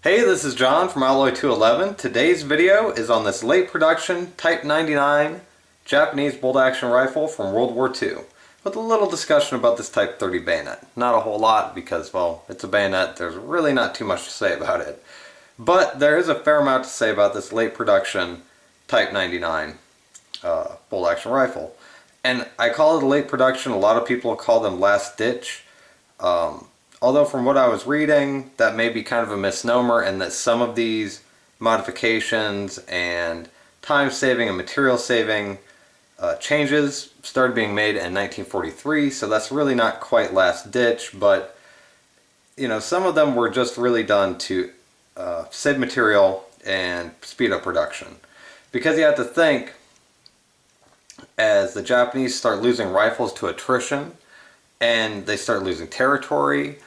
Hey, this is John from Alloy 211. Today's video is on this late production Type 99 Japanese bolt-action rifle from World War II, with a little discussion about this Type 30 bayonet. Not a whole lot because, well, it's a bayonet, there's really not too much to say about it. But there is a fair amount to say about this late production Type 99 bolt-action rifle. And I call it a late production, a lot of people call them last ditch. Although from what I was reading, that may be kind of a misnomer, and that some of these modifications and time-saving and material-saving changes started being made in 1943, so that's really not quite last ditch, but you know, some of them were just really done to save material and speed up production. Because you have to think, as the Japanese start losing rifles to attrition, and they start losing territory,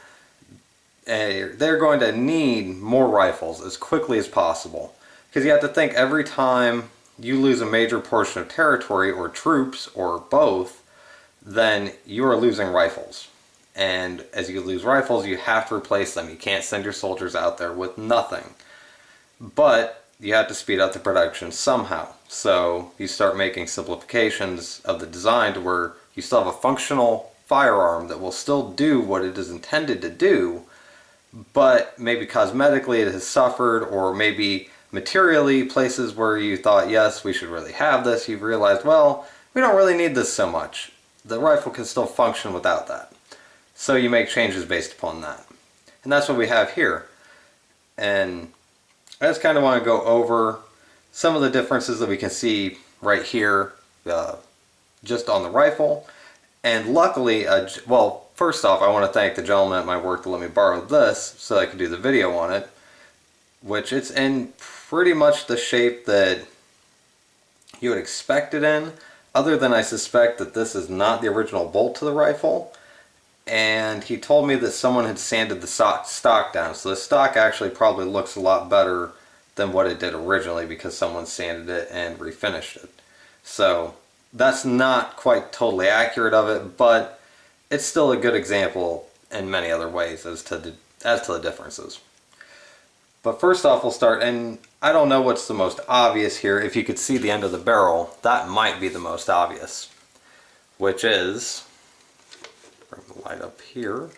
they're going to need more rifles as quickly as possible. Because you have to think, every time you lose a major portion of territory or troops or both, then you are losing rifles. And as you lose rifles, you have to replace them. You can't send your soldiers out there with nothing. But you have to speed up the production somehow. So you start making simplifications of the design to where you still have a functional firearm that will still do what it is intended to do, but maybe cosmetically it has suffered, or maybe materially places where you thought, yes, we should really have this, you've realized, well, we don't really need this so much. The rifle can still function without that. So you make changes based upon that. And that's what we have here. And I just kind of want to go over some of the differences that we can see right here just on the rifle. And luckily, well, first off, I want to thank the gentleman at my work that let me borrow this so I could do the video on it, which it's in pretty much the shape that you would expect it in, other than I suspect that this is not the original bolt to the rifle. And he told me that someone had sanded the stock down, so the stock actually probably looks a lot better than what it did originally because someone sanded it and refinished it. So that's not quite totally accurate of it, but it's still a good example in many other ways as to the differences. But first off, we'll start, and I don't know what's the most obvious here. If you could see the end of the barrel, that might be the most obvious, which is, bring the light up here,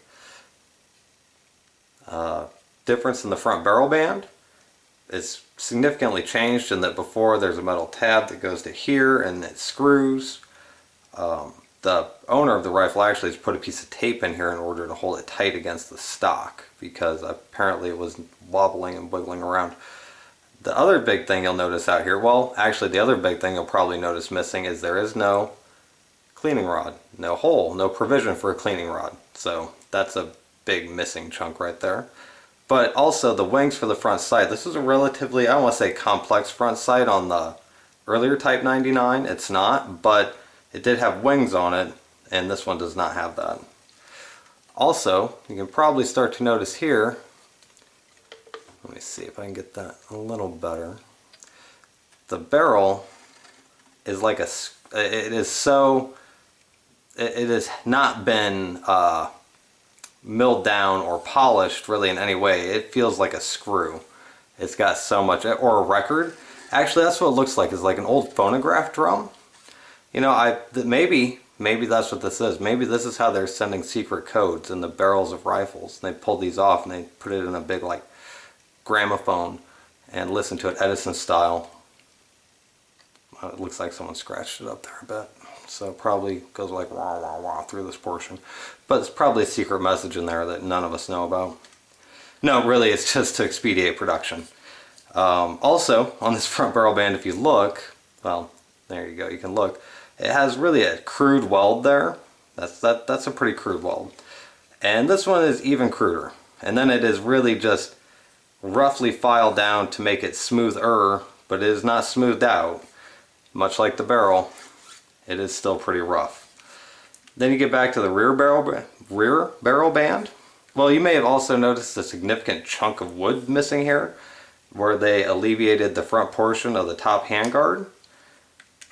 difference in the front barrel band is significantly changed in that before there's a metal tab that goes to here and it screws. The owner of the rifle actually has put a piece of tape in here in order to hold it tight against the stock because apparently it was wobbling and wiggling around. The other big thing you'll notice out here, well, actually the other big thing you'll probably notice missing is there is no cleaning rod, no hole, no provision for a cleaning rod. So that's a big missing chunk right there. But also the wings for the front sight. This is a relatively, I don't want to say complex front sight on the earlier Type 99. It's not, but it did have wings on it, and this one does not have that. Also, you can probably start to notice here, let me see if I can get that a little better. The barrel is like it has not been milled down or polished really in any way. It feels like a screw. It's got so much, or a record. Actually, that's what it looks like. It's like an old phonograph drum. You know, maybe that's what this is. Maybe this is how they're sending secret codes in the barrels of rifles. They pull these off and they put it in a big like gramophone and listen to it Edison style. It looks like someone scratched it up there a bit. So it probably goes like wah wah wah through this portion. But it's probably a secret message in there that none of us know about. No, really, it's just to expedite production. Also, on this front barrel band, if you look, well, there you go, you can look. It has really a crude weld there. That's a pretty crude weld. And this one is even cruder. And then it is really just roughly filed down to make it smoother, but it is not smoothed out. Much like the barrel, it is still pretty rough. Then you get back to the rear barrel band. Well, you may have also noticed a significant chunk of wood missing here, where they alleviated the front portion of the top handguard.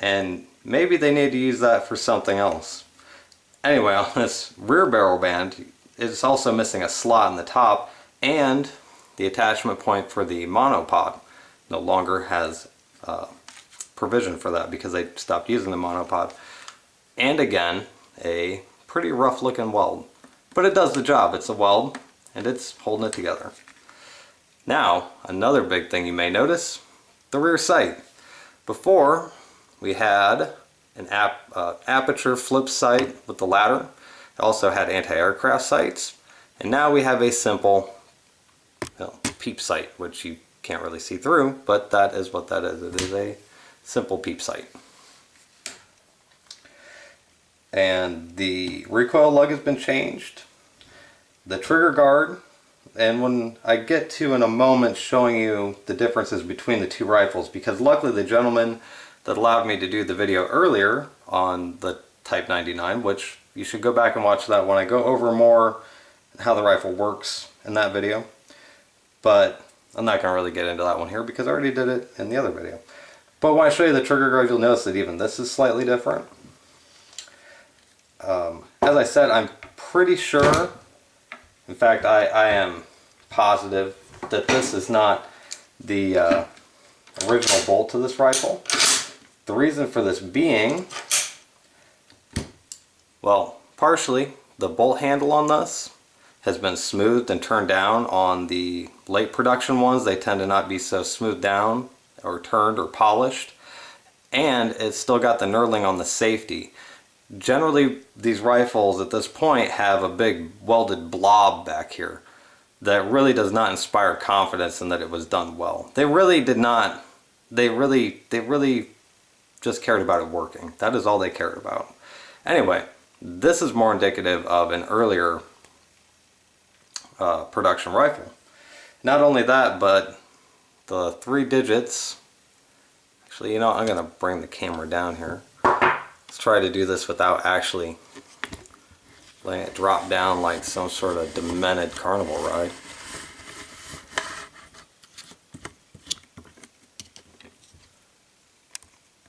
And maybe they need to use that for something else. Anyway, on this rear barrel band, it's also missing a slot in the top, and the attachment point for the monopod no longer has provision for that because they stopped using the monopod. And again, a pretty rough looking weld. But it does the job. It's a weld and it's holding it together. Now, another big thing you may notice, the rear sight. Before, we had an aperture flip sight with the ladder. It also had anti-aircraft sights. And now we have a simple peep sight, which you can't really see through, but that is what that is. It is a simple peep sight. And the recoil lug has been changed. The trigger guard, and when I get to in a moment showing you the differences between the two rifles, because luckily the gentleman that allowed me to do the video earlier on the Type 99, which you should go back and watch that when I go over more how the rifle works in that video. But I'm not going to really get into that one here because I already did it in the other video. But when I show you the trigger guard, you'll notice that even this is slightly different. As I said, I'm pretty sure, in fact I am positive that this is not the original bolt to this rifle. The reason for this being, well, partially the bolt handle on this has been smoothed and turned down. On the late production ones, they tend to not be so smoothed down or turned or polished. And it's still got the knurling on the safety. Generally, these rifles at this point have a big welded blob back here that really does not inspire confidence in that it was done well. They really did not, they really just cared about it working. That is all they cared about. Anyway, this is more indicative of an earlier production rifle. Not only that, but the 3 digits, actually, you know, I'm going to bring the camera down here. Let's try to do this without actually letting it drop down like some sort of demented carnival ride.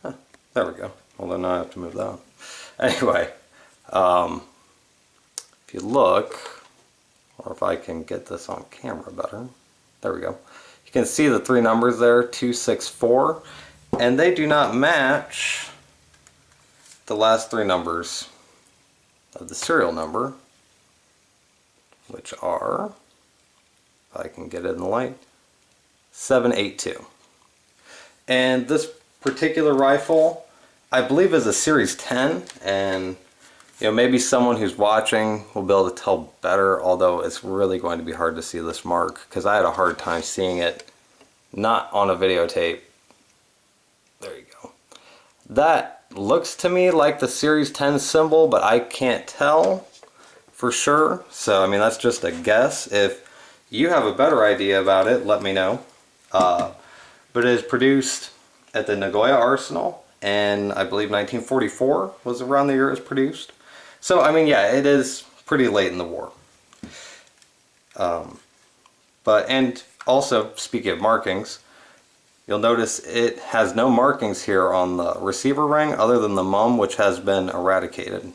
Huh, there we go. Well, then I have to move that. Anyway, if you look, or if I can get this on camera better, there we go. You can see the 3 numbers there, 264, and they do not match the last 3 numbers of the serial number, which are, if I can get it in the light, 782. And this particular rifle, I believe, is a Series 10, and you know, maybe someone who's watching will be able to tell better, although it's really going to be hard to see this mark because I had a hard time seeing it not on a videotape. There you go. That looks to me like the Series 10 symbol, but I can't tell for sure. So I mean, that's just a guess. If you have a better idea about it, let me know. But it is produced at the Nagoya Arsenal, and I believe 1944 was around the year it was produced. So I mean, yeah, it is pretty late in the war. And also, speaking of markings, you'll notice it has no markings here on the receiver ring other than the mum, which has been eradicated.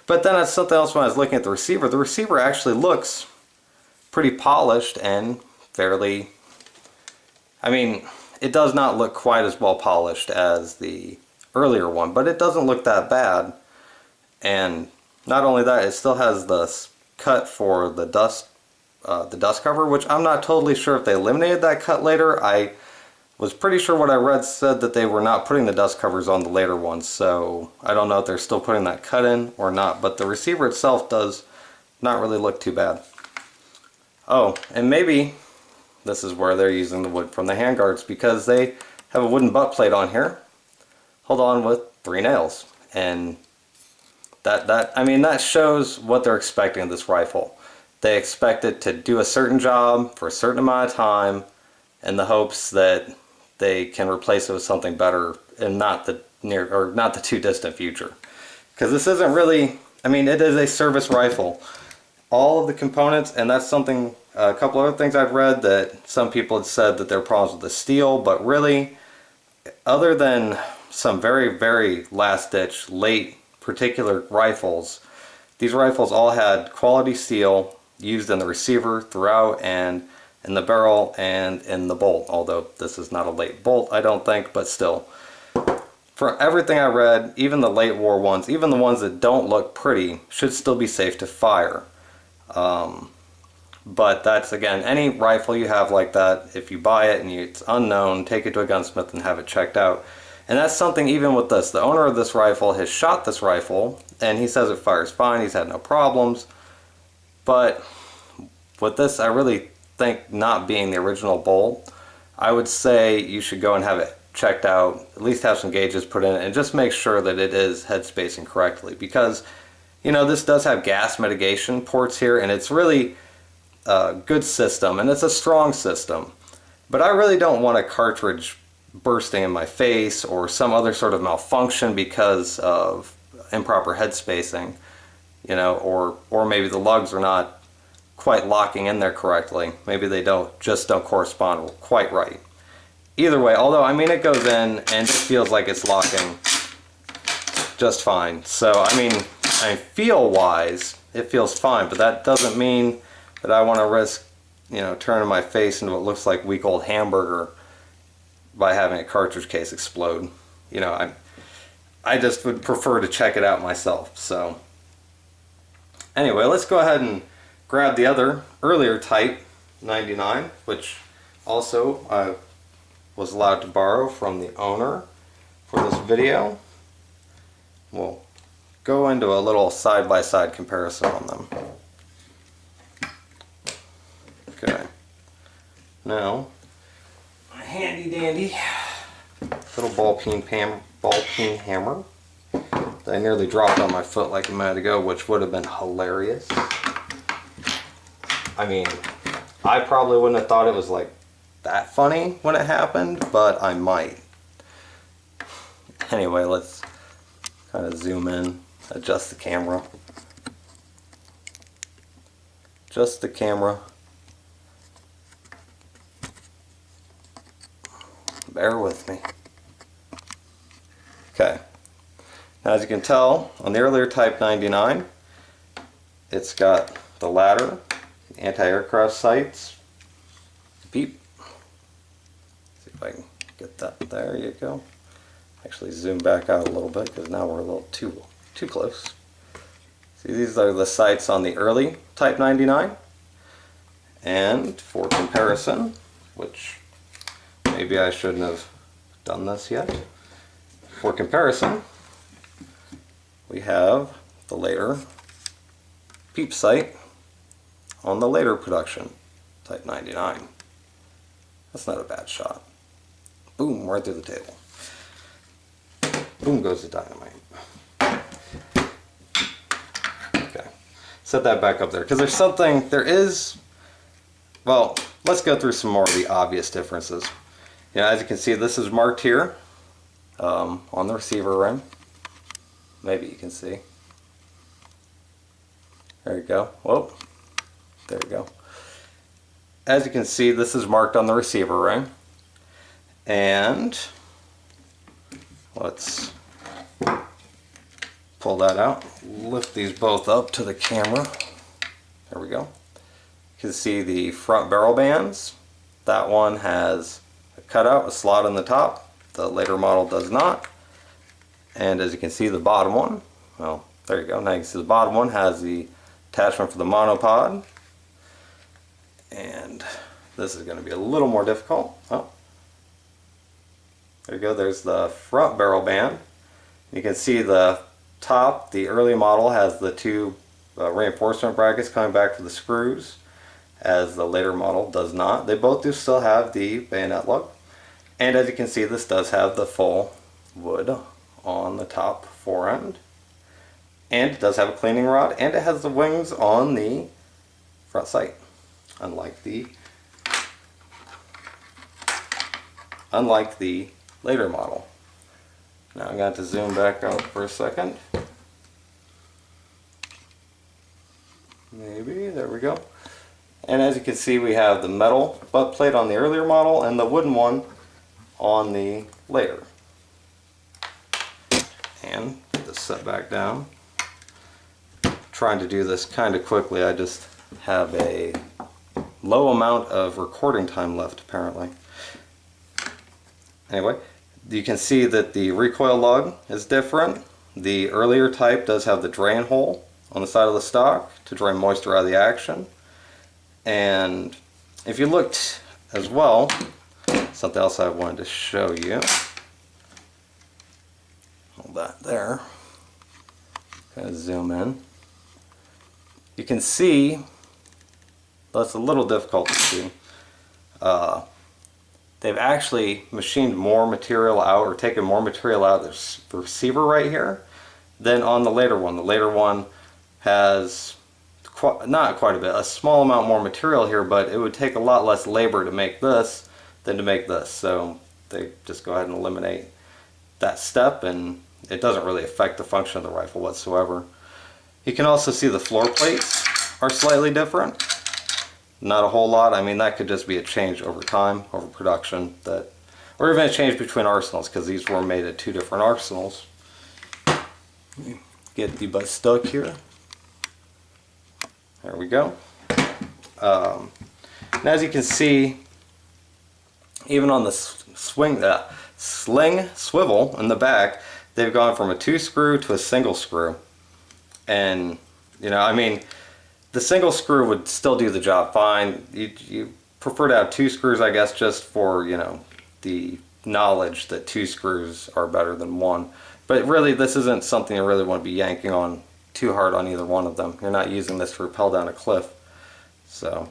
But then that's something else when I was looking at the receiver. The receiver actually looks pretty polished and fairly, I mean, it does not look quite as well polished as the earlier one, but it doesn't look that bad. And not only that, it still has the cut for the dust cover, which I'm not totally sure if they eliminated that cut later. I was pretty sure what I read said that they were not putting the dust covers on the later ones, so I don't know if they're still putting that cut in or not, but the receiver itself does not really look too bad. Oh, and maybe this is where they're using the wood from the handguards, because they have a wooden butt plate on here, hold on, with 3 nails, and that shows what they're expecting of this rifle. They expect it to do a certain job for a certain amount of time in the hopes that they can replace it with something better in not the near or not the too distant future. Because this isn't really, I mean, it is a service rifle. All of the components, and that's something, a couple other things I've read that some people had said that there are problems with the steel, but really, other than some very, very last-ditch, late particular rifles, these rifles all had quality steel used in the receiver throughout, and in the barrel and in the bolt, although this is not a late bolt, I don't think, but still. For everything I read, even the late war ones, even the ones that don't look pretty, should still be safe to fire. But that's, again, any rifle you have like that, if you buy it and it's unknown, take it to a gunsmith and have it checked out. And that's something even with this. The owner of this rifle has shot this rifle, and he says it fires fine, he's had no problems. But with this, I really think, not being the original bolt, I would say you should go and have it checked out, at least have some gauges put in it, and just make sure that it is head spacing correctly. Because, you know, this does have gas mitigation ports here, and it's really a good system, and it's a strong system. But I really don't want a cartridge bursting in my face or some other sort of malfunction because of improper head spacing, you know, or maybe the lugs are not quite locking in there correctly. Maybe they just don't correspond quite right. Either way, although, I mean, it goes in and it feels like it's locking just fine. So, I mean, feel-wise, it feels fine, but that doesn't mean that I want to risk, you know, turning my face into what looks like weak old hamburger by having a cartridge case explode. You know, I just would prefer to check it out myself. So, anyway, let's go ahead and grab the other earlier Type 99, which also I was allowed to borrow from the owner for this video. We'll go into a little side-by-side comparison on them. Okay. Now, my handy-dandy little ball peen hammer that I nearly dropped on my foot like a minute ago, which would have been hilarious. I mean, I probably wouldn't have thought it was like that funny when it happened, but I might. Anyway, let's kind of zoom in, adjust the camera. Just the camera. Bear with me. Okay. Now, as you can tell, on the earlier Type 99, it's got the ladder, anti-aircraft sights, beep. See if I can get that. There you go. Actually, zoom back out a little bit because now we're a little too close. See, these are the sights on the early Type 99. And for comparison, which maybe I shouldn't have done this yet. For comparison, we have the later peep sight on the later production Type 99. That's not a bad shot. Boom, right through the table. Boom goes the dynamite. Okay, set that back up there because well, let's go through some more of the obvious differences. You know, as you can see, this is marked here on the receiver ring. Maybe you can see. There you go. Whoa. There you go. As you can see, this is marked on the receiver ring. And let's pull that out. Lift these both up to the camera. There we go. You can see the front barrel bands. That one has a cutout, a slot in the top. The later model does not. And as you can see, the bottom one, well, there you go. Now you can see the bottom one has the attachment for the monopod. And this is going to be a little more difficult. Oh, there you go. There's the front barrel band. You can see the top, the early model has the two reinforcement brackets coming back for the screws, as the later model does not. They both do still have the bayonet lug. And as you can see, this does have the full wood on the top fore end. And it does have a cleaning rod, and it has the wings on the front sight, unlike the later model. Now I'm going to zoom back out for a second. Maybe, there we go. And as you can see, we have the metal butt plate on the earlier model and the wooden one on the later. And just set back down. Trying to do this kind of quickly. I just have a low amount of recording time left apparently. Anyway, you can see that the recoil lug is different. The earlier type does have the drain hole on the side of the stock to drain moisture out of the action. And if you looked as well, something else I wanted to show you. Hold that there. Kind of zoom in. You can see, that's a little difficult to see. They've actually machined more material out, or taken more material out of the receiver right here than on the later one. The later one has not quite a bit, a small amount more material here, but it would take a lot less labor to make this than to make this. So they just go ahead and eliminate that step, and it doesn't really affect the function of the rifle whatsoever. You can also see the floor plates are slightly different. Not a whole lot. I mean, that could just be a change over time, over production, that, or even a change between arsenals, because these were made at two different arsenals. Get the butt stuck here. There we go. And as you can see, even on the sling swivel in the back, they've gone from a 2-screw to a single screw. And, you know, I mean, the single screw would still do the job fine. You prefer to have 2 screws, I guess, just for, you know, the knowledge that 2 screws are better than 1. But really, this isn't something you really want to be yanking on too hard on either one of them. You're not using this to rappel down a cliff. So,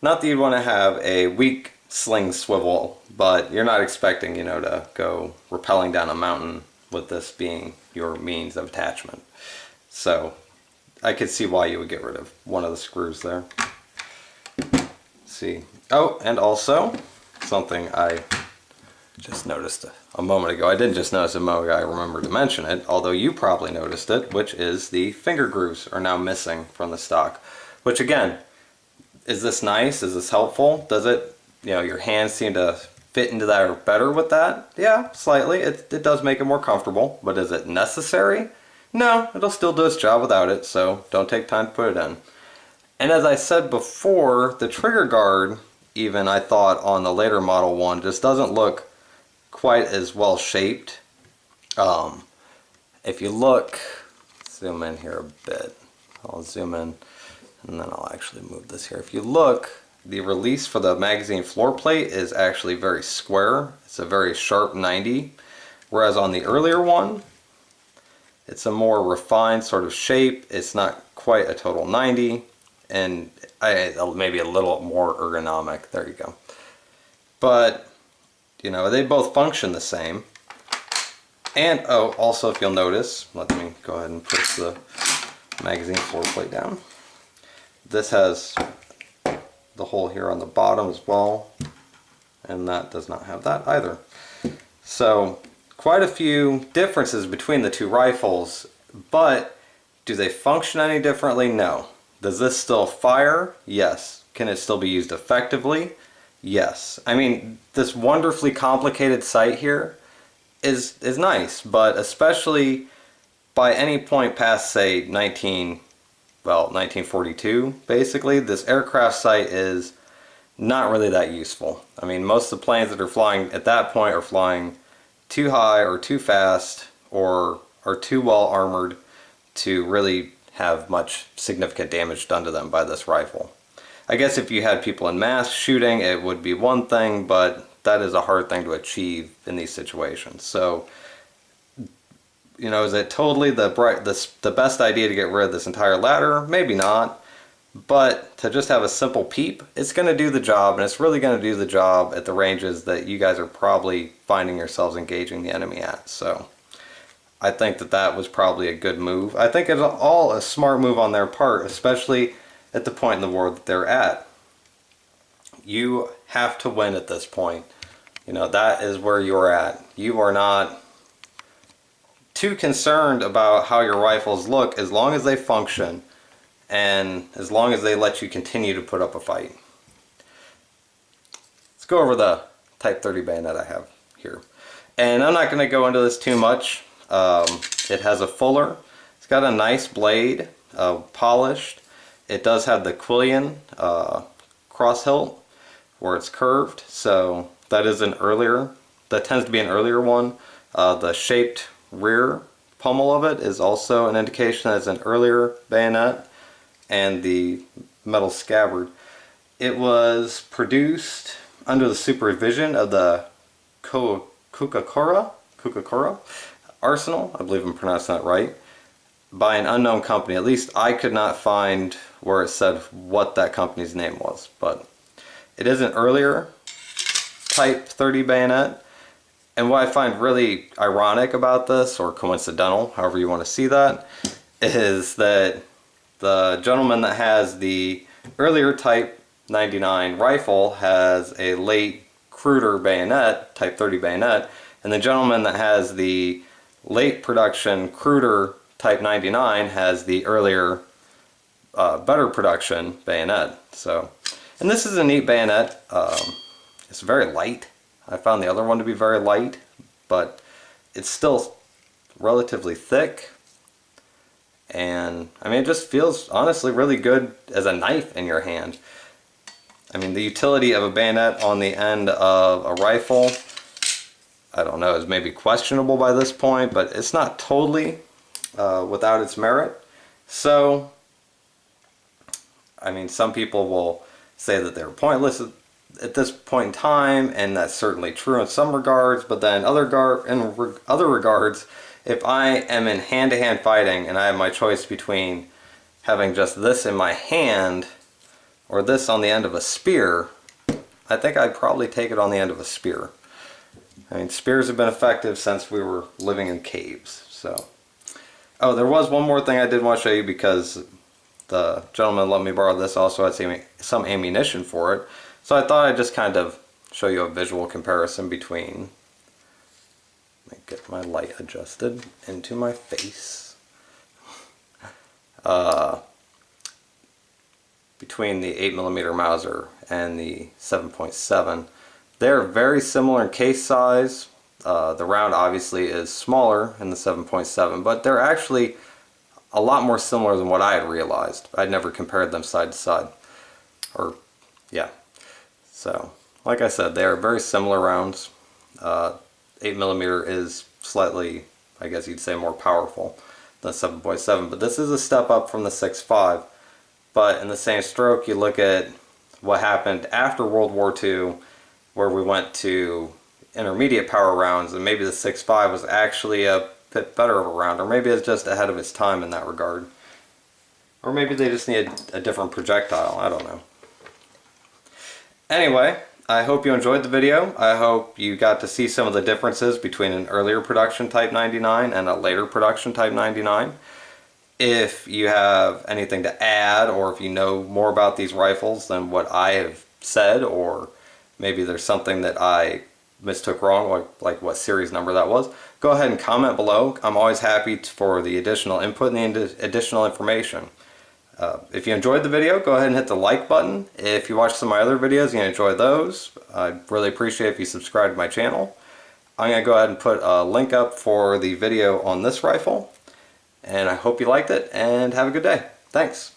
not that you'd want to have a weak sling swivel, but you're not expecting, you know, to go rappelling down a mountain with this being your means of attachment. So I could see why you would get rid of one of the screws there. Let's see. Oh, and also something I just noticed a moment ago. I didn't just notice a moment ago, I remembered to mention it, although you probably noticed it, which is the finger grooves are now missing from the stock. Which again, is this nice? Is this helpful? Does it, you know, your hands seem to fit into that or better with that? Yeah, slightly. It does make it more comfortable, but is it necessary? No, it'll still do its job without it, so don't take time to put it in. And as I said before, the trigger guard, even I thought on the later model one, just doesn't look quite as well shaped. If you look, zoom in here a bit. I'll zoom in and then I'll actually move this here. If you look, the release for the magazine floor plate is actually very square. It's a very sharp 90, whereas on the earlier one, it's a more refined sort of shape. It's not quite a total 90, and maybe a little more ergonomic. There you go. But, you know, they both function the same. And, oh, also if you'll notice, let me go ahead and put the magazine floor plate down. This has the hole here on the bottom as well, and that does not have that either. So, quite a few differences between the two rifles, but do they function any differently? No. Does this still fire? Yes. Can it still be used effectively? Yes. I mean, this wonderfully complicated sight here is nice, but especially by any point past, say, 1942, basically, this aircraft sight is not really that useful. I mean, most of the planes that are flying at that point are flying too high or too fast or are too well armored to really have much significant damage done to them by this rifle. I guess if you had people in mass shooting, it would be one thing, but that is a hard thing to achieve in these situations. So, you know, is it totally the best idea to get rid of this entire ladder? Maybe not. But to just have a simple peep, it's going to do the job, and it's really going to do the job at the ranges that you guys are probably finding yourselves engaging the enemy at. So I think that was probably a good move. I think it's all a smart move on their part, especially at the point in the war that they're at. You have to win at this point. You know, that is where you're at. You are not too concerned about how your rifles look as long as they function. And as long as they let you continue to put up a fight. Let's go over the Type 30 bayonet I have here. And I'm not going to go into this too much. It has a fuller. It's got a nice blade, polished. It does have the Quillian cross hilt where it's curved, so that is an earlier, that tends to be an earlier one. The shaped rear pommel of it is also an indication that it's an earlier bayonet, and the metal scabbard. It was produced under the supervision of the Kukakura arsenal, I believe I'm pronouncing that right, by an unknown company. At least I could not find where it said what that company's name was, but it is an earlier Type 30 bayonet. And what I find really ironic about this, or coincidental, however you want to see that, is that the gentleman that has the earlier Type 99 rifle has a late cruder bayonet, Type 30 bayonet, and the gentleman that has the late production cruder Type 99 has the earlier better production bayonet. So, and this is a neat bayonet. It's very light. I found the other one to be very light, but it's still relatively thick. And I mean, it just feels honestly really good as a knife in your hand. I mean, the utility of a bayonet on the end of a rifle, I don't know, is maybe questionable by this point, but it's not totally without its merit. So, I mean, some people will say that they're pointless at this point in time, and that's certainly true in some regards, but then in other regards, if I am in hand-to-hand fighting and I have my choice between having just this in my hand or this on the end of a spear, I think I'd probably take it on the end of a spear. I mean, spears have been effective since we were living in caves. So, oh, there was one more thing I did want to show you, because the gentleman let me borrow this, also had some ammunition for it. So I thought I'd just kind of show you a visual comparison between, let me get my light adjusted into my face, between the 8mm Mauser and the 7.7. They're very similar in case size. The round obviously is smaller in the 7.7, but they're actually a lot more similar than what I had realized. I'd never compared them side to side. Or, yeah. So, like I said, they are very similar rounds. 8mm is slightly, I guess you'd say, more powerful than 7.7, but this is a step up from the 6.5. But in the same stroke, you look at what happened after World War II, where we went to intermediate power rounds, and maybe the 6.5 was actually a bit better of a round, or maybe it's just ahead of its time in that regard. Or maybe they just need a different projectile, I don't know. Anyway, I hope you enjoyed the video. I hope you got to see some of the differences between an earlier production Type 99 and a later production Type 99. If you have anything to add, or if you know more about these rifles than what I have said, or maybe there's something that I mistook wrong, like what series number that was, go ahead and comment below. I'm always happy for the additional input and the additional information. If you enjoyed the video, go ahead and hit the like button. If you watch some of my other videos and you enjoy those, I'd really appreciate if you subscribe to my channel. I'm going to go ahead and put a link up for the video on this rifle, and I hope you liked it, and have a good day. Thanks.